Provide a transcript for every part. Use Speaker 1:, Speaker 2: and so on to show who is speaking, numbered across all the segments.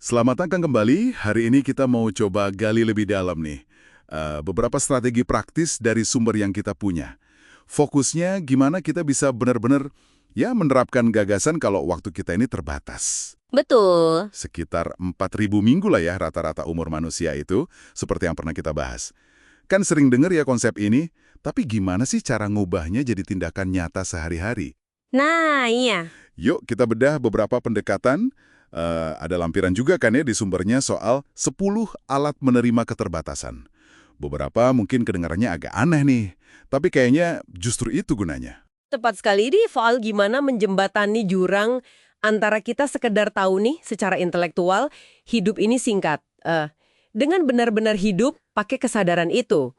Speaker 1: Selamat datang kembali. Hari ini kita mau coba gali lebih dalam nih. Beberapa strategi praktis dari sumber yang kita punya. Fokusnya gimana kita bisa benar-benar ya menerapkan gagasan kalau waktu kita ini terbatas.
Speaker 2: Betul.
Speaker 1: Sekitar 4.000 minggu lah ya rata-rata umur manusia itu, seperti yang pernah kita bahas. Kan sering dengar ya konsep ini, tapi gimana sih cara ngubahnya jadi tindakan nyata sehari-hari?
Speaker 2: Nah, iya.
Speaker 1: Yuk kita bedah beberapa pendekatan. Ada lampiran juga kan ya di sumbernya soal 10 alat menerima keterbatasan. Beberapa mungkin kedengarannya agak aneh nih, tapi kayaknya justru itu gunanya.
Speaker 2: Tepat sekali ini soal gimana menjembatani jurang antara kita sekedar tahu nih secara intelektual, hidup ini singkat. Dengan benar-benar hidup pakai kesadaran itu.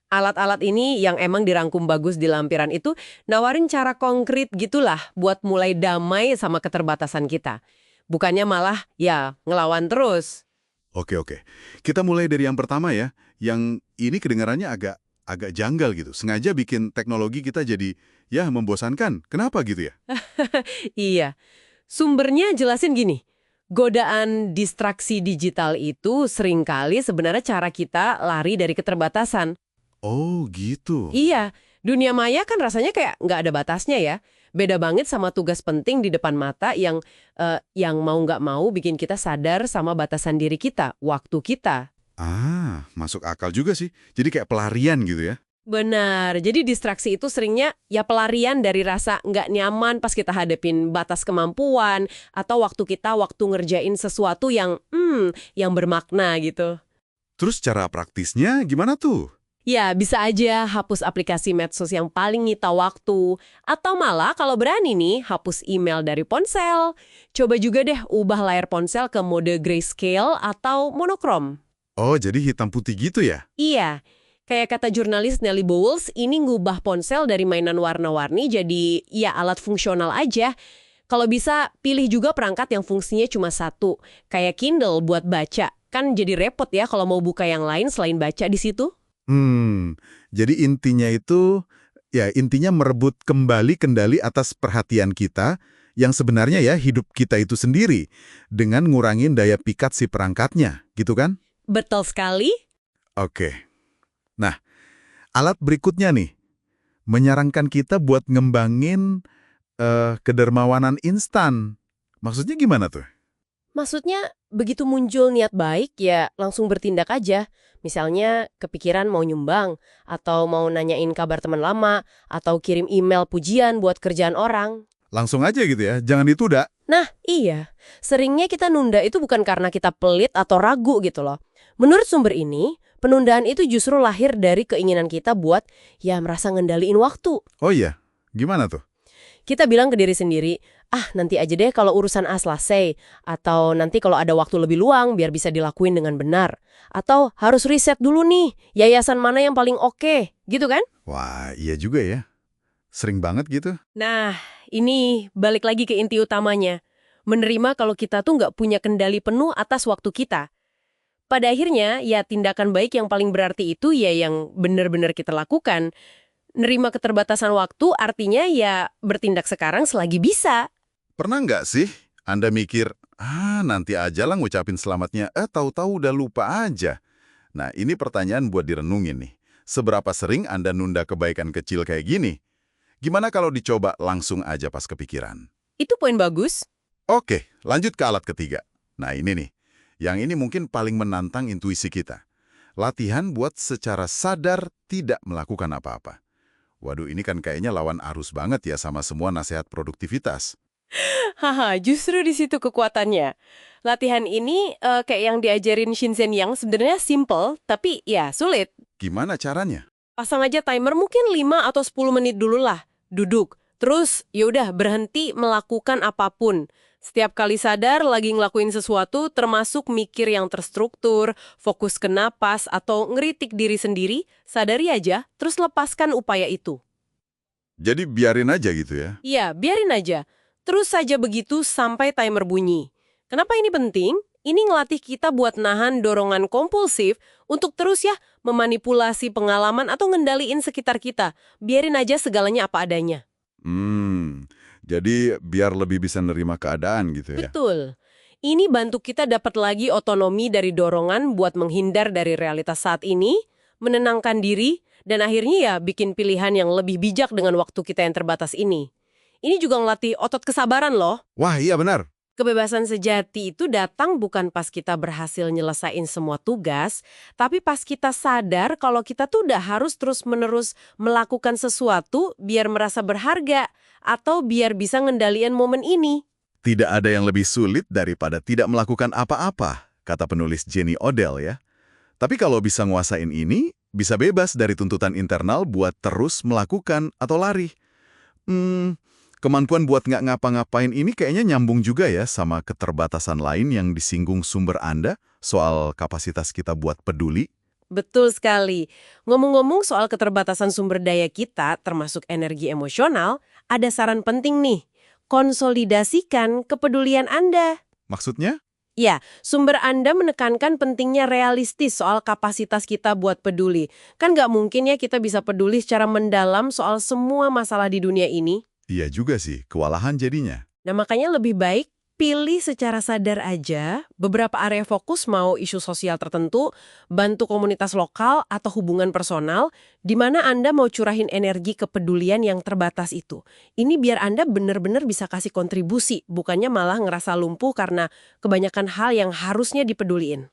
Speaker 2: Alat-alat ini yang emang dirangkum bagus di lampiran itu nawarin cara konkret gitulah buat mulai damai sama keterbatasan kita. Bukannya malah ya ngelawan terus.
Speaker 1: Oke. Kita mulai dari yang pertama ya, yang ini kedengarannya agak janggal gitu. Sengaja bikin teknologi kita jadi ya membosankan. Kenapa gitu ya?
Speaker 2: Iya. Sumbernya jelasin gini. Godaan distraksi digital itu seringkali sebenarnya cara kita lari dari keterbatasan.
Speaker 1: Oh gitu.
Speaker 2: Iya, dunia maya kan rasanya kayak nggak ada batasnya ya. Beda banget sama tugas penting di depan mata yang mau nggak mau bikin kita sadar sama batasan diri kita, waktu kita.
Speaker 1: Masuk akal juga sih. Jadi kayak pelarian gitu ya.
Speaker 2: Benar, jadi distraksi itu seringnya ya pelarian dari rasa nggak nyaman pas kita hadapin batas kemampuan atau waktu ngerjain sesuatu yang bermakna gitu.
Speaker 1: Terus cara praktisnya gimana tuh?
Speaker 2: Ya, bisa aja hapus aplikasi medsos yang paling nyita waktu. Atau malah kalau berani nih, hapus email dari ponsel. Coba juga deh ubah layar ponsel ke mode grayscale atau monokrom.
Speaker 1: Oh, jadi hitam putih gitu ya?
Speaker 2: Iya, kayak kata jurnalis Nelly Bowles, ini ngubah ponsel dari mainan warna-warni jadi ya alat fungsional aja. Kalau bisa, pilih juga perangkat yang fungsinya cuma satu. Kayak Kindle buat baca. Kan jadi repot ya kalau mau buka yang lain selain baca di situ.
Speaker 1: Jadi intinya merebut kembali kendali atas perhatian kita yang sebenarnya ya hidup kita itu sendiri dengan ngurangin daya pikat si perangkatnya, gitu kan?
Speaker 2: Betul sekali.
Speaker 1: Oke. Nah, alat berikutnya nih, menyarankan kita buat ngembangin kedermawanan instan. Maksudnya gimana tuh?
Speaker 2: Maksudnya, begitu muncul niat baik, ya langsung bertindak aja. Misalnya, kepikiran mau nyumbang, atau mau nanyain kabar teman lama, atau kirim email pujian buat kerjaan orang.
Speaker 1: Langsung aja gitu ya, jangan ditunda.
Speaker 2: Nah, iya. Seringnya kita nunda itu bukan karena kita pelit atau ragu gitu loh. Menurut sumber ini, penundaan itu justru lahir dari keinginan kita buat, ya merasa ngendaliin waktu.
Speaker 1: Oh iya, gimana tuh?
Speaker 2: Kita bilang ke diri sendiri, nanti aja deh kalau urusan A selesai. Atau nanti kalau ada waktu lebih luang biar bisa dilakuin dengan benar. Atau harus riset dulu nih, yayasan mana yang paling oke, gitu kan?
Speaker 1: Wah, iya juga ya. Sering banget gitu.
Speaker 2: Nah, ini balik lagi ke inti utamanya. Menerima kalau kita tuh nggak punya kendali penuh atas waktu kita. Pada akhirnya, ya tindakan baik yang paling berarti itu ya yang benar-benar kita lakukan. Nerima keterbatasan waktu artinya ya bertindak sekarang selagi bisa.
Speaker 1: Pernah nggak sih Anda mikir, nanti aja lah ngucapin selamatnya, tahu-tahu udah lupa aja. Nah, ini pertanyaan buat direnungin nih. Seberapa sering Anda nunda kebaikan kecil kayak gini? Gimana kalau dicoba langsung aja pas kepikiran?
Speaker 2: Itu poin bagus.
Speaker 1: Oke, lanjut ke alat ketiga. Nah, ini nih. Yang ini mungkin paling menantang intuisi kita. Latihan buat secara sadar tidak melakukan apa-apa. Waduh, ini kan kayaknya lawan arus banget ya sama semua nasihat produktivitas.
Speaker 2: Haha, justru di situ kekuatannya. Latihan ini kayak yang diajarin Shinzen Yang sebenarnya simple, tapi ya sulit.
Speaker 1: Gimana caranya?
Speaker 2: Pasang aja timer mungkin 5 atau 10 menit dulu lah. Duduk. Terus yaudah berhenti melakukan apapun. Setiap kali sadar lagi ngelakuin sesuatu termasuk mikir yang terstruktur, fokus ke napas, atau ngeritik diri sendiri, sadari aja, terus lepaskan upaya itu.
Speaker 1: Jadi biarin aja gitu ya?
Speaker 2: Iya, biarin aja. Terus saja begitu sampai timer bunyi. Kenapa ini penting? Ini ngelatih kita buat nahan dorongan kompulsif untuk terus ya memanipulasi pengalaman atau ngendaliin sekitar kita. Biarin aja segalanya apa adanya.
Speaker 1: Jadi biar lebih bisa nerima keadaan gitu ya?
Speaker 2: Betul. Ini bantu kita dapat lagi otonomi dari dorongan buat menghindar dari realitas saat ini, menenangkan diri, dan akhirnya ya bikin pilihan yang lebih bijak dengan waktu kita yang terbatas ini. Ini juga ngelatih otot kesabaran loh.
Speaker 1: Wah, iya benar.
Speaker 2: Kebebasan sejati itu datang bukan pas kita berhasil nyelesain semua tugas, tapi pas kita sadar kalau kita tuh udah harus terus-menerus melakukan sesuatu biar merasa berharga atau biar bisa ngendaliin momen ini.
Speaker 1: Tidak ada yang lebih sulit daripada tidak melakukan apa-apa, kata penulis Jenny Odell ya. Tapi kalau bisa nguasain ini, bisa bebas dari tuntutan internal buat terus melakukan atau lari. Kemampuan buat nggak ngapa-ngapain ini kayaknya nyambung juga ya sama keterbatasan lain yang disinggung sumber Anda soal kapasitas kita buat peduli.
Speaker 2: Betul sekali. Ngomong-ngomong soal keterbatasan sumber daya kita, termasuk energi emosional, ada saran penting nih. Konsolidasikan kepedulian Anda.
Speaker 1: Maksudnya?
Speaker 2: Ya, sumber Anda menekankan pentingnya realistis soal kapasitas kita buat peduli. Kan nggak mungkin ya kita bisa peduli secara mendalam soal semua masalah di dunia ini.
Speaker 1: Iya juga sih, kewalahan jadinya.
Speaker 2: Nah, makanya lebih baik pilih secara sadar aja beberapa area fokus, mau isu sosial tertentu, bantu komunitas lokal, atau hubungan personal, di mana Anda mau curahin energi kepedulian yang terbatas itu. Ini biar Anda benar-benar bisa kasih kontribusi, bukannya malah ngerasa lumpuh karena kebanyakan hal yang harusnya dipeduliin.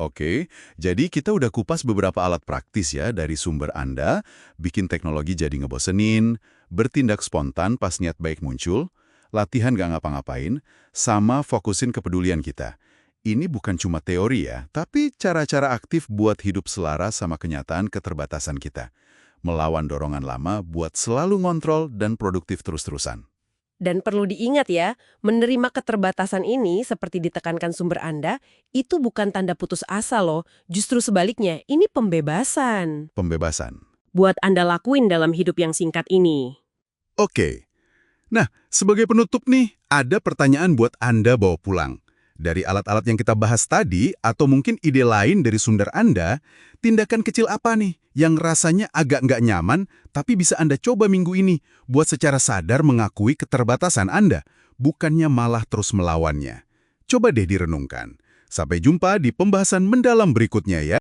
Speaker 1: Oke, jadi kita udah kupas beberapa alat praktis ya dari sumber Anda, bikin teknologi jadi ngebosenin, bertindak spontan pas niat baik muncul, latihan gak ngapa-ngapain, sama fokusin kepedulian kita. Ini bukan cuma teori ya, tapi cara-cara aktif buat hidup selaras sama kenyataan keterbatasan kita. Melawan dorongan lama buat selalu ngontrol dan produktif terus-terusan.
Speaker 2: Dan perlu diingat ya, menerima keterbatasan ini seperti ditekankan sumber Anda, itu bukan tanda putus asa loh. Justru sebaliknya, ini pembebasan.
Speaker 1: Pembebasan.
Speaker 2: Buat Anda lakuin dalam hidup yang singkat ini.
Speaker 1: Oke. Nah, sebagai penutup nih, ada pertanyaan buat Anda bawa pulang. Dari alat-alat yang kita bahas tadi, atau mungkin ide lain dari sumber Anda, tindakan kecil apa nih yang rasanya agak nggak nyaman, tapi bisa Anda coba minggu ini buat secara sadar mengakui keterbatasan Anda, bukannya malah terus melawannya. Coba deh direnungkan. Sampai jumpa di pembahasan mendalam berikutnya ya.